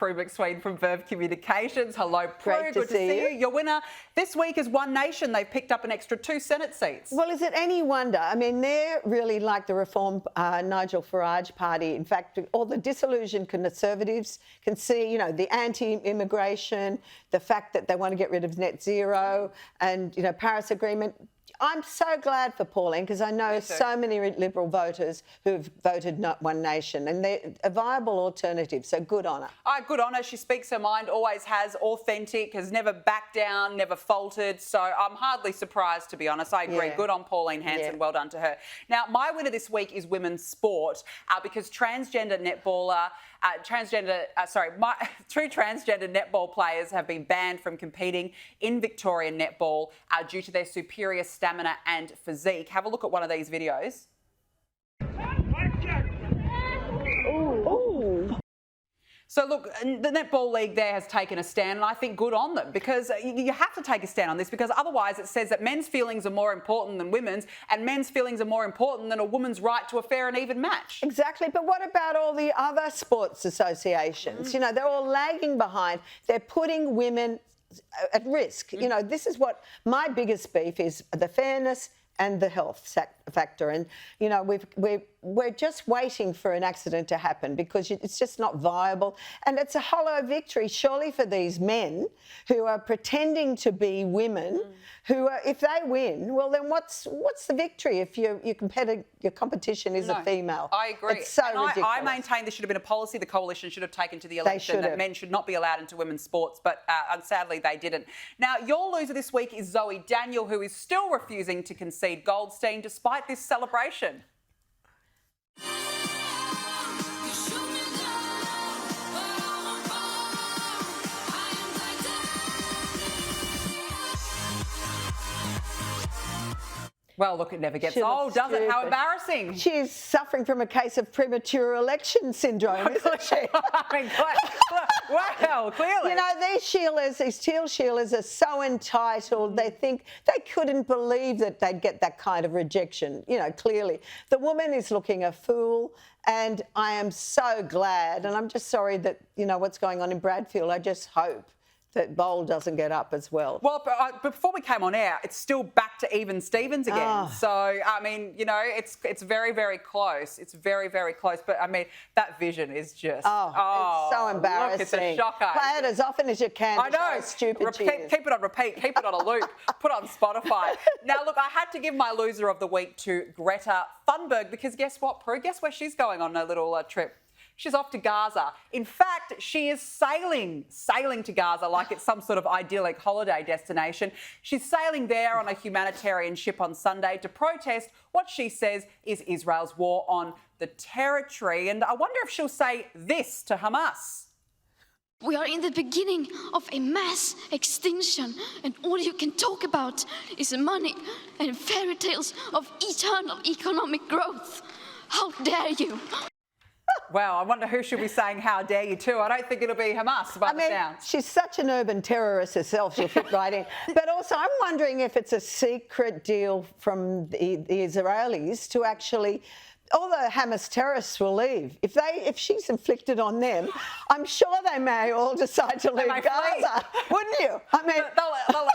Prue MacSween from Verve Communications. Hello, Prue. Great to Good to see see you. you. Your winner this week is One Nation. They've picked up an extra 2 Senate seats. Well, is it any wonder? I mean, they're really like the Reform Nigel Farage party. In fact, all the disillusioned Conservatives can see, you know, the anti-immigration, the fact that they want to get rid of net zero and, you know, Paris Agreement. I'm so glad for Pauline because I know so many Liberal voters who've voted not One Nation and they're a viable alternative, so good on her. Good on her. She speaks her mind, always has, authentic, has never backed down, never faltered. So I'm hardly surprised, to be honest. I agree. Yeah. Good on Pauline Hanson. Yeah. Well done to her. Now, my winner this week is women's sport because transgender netballer, two transgender netball players have been banned from competing in Victorian netball due to their superior stamina and physique. Have a look at one of these videos. Ooh. So look, the Netball League there has taken a stand, and I think good on them because you have to take a stand on this because otherwise it says that men's feelings are more important than women's and men's feelings are more important than a woman's right to a fair and even match. Exactly, but what about all the other sports associations? You know, they're all lagging behind. They're putting women at risk. You know, this is what my biggest beef is, the fairness and the health factor. And, you know, we're just waiting for an accident to happen because it's just not viable. And it's a hollow victory, surely, for these men who are pretending to be women, who are, if they win, well, then what's the victory if your competition is a female? I agree. It's so ridiculous. I maintain this should have been a policy the coalition should have taken to the election that men should not be allowed into women's sports, but sadly they didn't. Now, your loser this week is Zoe Daniel, who is still refusing to concede Goldstein despite this celebration. Well, look, it never gets old, does it? How embarrassing. She's suffering from a case of premature election syndrome, isn't she? I mean, wow, clearly. You know, these teal Sheilas are so entitled. They think they couldn't believe that they'd get that kind of rejection, you know, clearly. The woman is looking a fool, and I am so glad, and I'm just sorry that, you know, what's going on in Bradfield. I just hope that Bowl doesn't get up as well. Well, before we came on air, it's still back to even Stevens again. Oh. So, I mean, you know, it's very, very close. It's very, very close. But, I mean, that vision is just... it's so embarrassing. Look, it's a shocker. Play it as often as you can. I know. How stupid she is. Keep it on repeat. Keep it on a loop. Put it on Spotify. Now, look, I had to give my loser of the week to Greta Thunberg because guess what, Prue? Guess where she's going on a little trip? She's off to Gaza. In fact, she is sailing to Gaza like it's some sort of idyllic holiday destination. She's sailing there on a humanitarian ship on Sunday to protest what she says is Israel's war on the territory. And I wonder if she'll say this to Hamas. We are in the beginning of a mass extinction, and all you can talk about is money and fairy tales of eternal economic growth. How dare you? Well, I wonder who should be saying how dare you to. I don't think it'll be Hamas by the sounds. She's such an urban terrorist herself, she'll fit right in. But also I'm wondering if it's a secret deal from the Israelis to actually... All the Hamas terrorists will leave. If she's inflicted on them, I'm sure they may all decide to leave Gaza, wouldn't you? I mean, they'll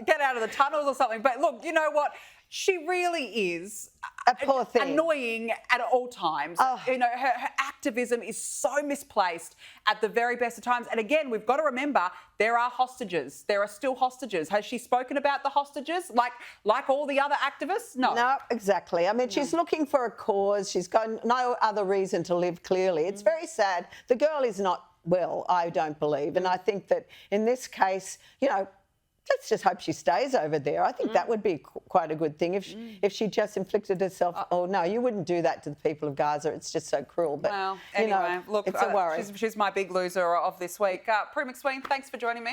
get out of the tunnels or something. But look, you know what? She really is a poor thing. Annoying at all times. You know, her activism is so misplaced at the very best of times. And again, we've got to remember there are hostages. There are still hostages. Has she spoken about the hostages like all the other activists? No. No, exactly. I mean, she's looking for a cause. She's got no other reason to live, clearly. It's very sad. The girl is not well, I don't believe. And I think that in this case, you know, let's just hope she stays over there. I think that would be quite a good thing if she just inflicted herself. Oh, no, you wouldn't do that to the people of Gaza. It's just so cruel. But, well, anyway, you know, look, it's a worry. She's my big loser of this week. Prue MacSween, thanks for joining me.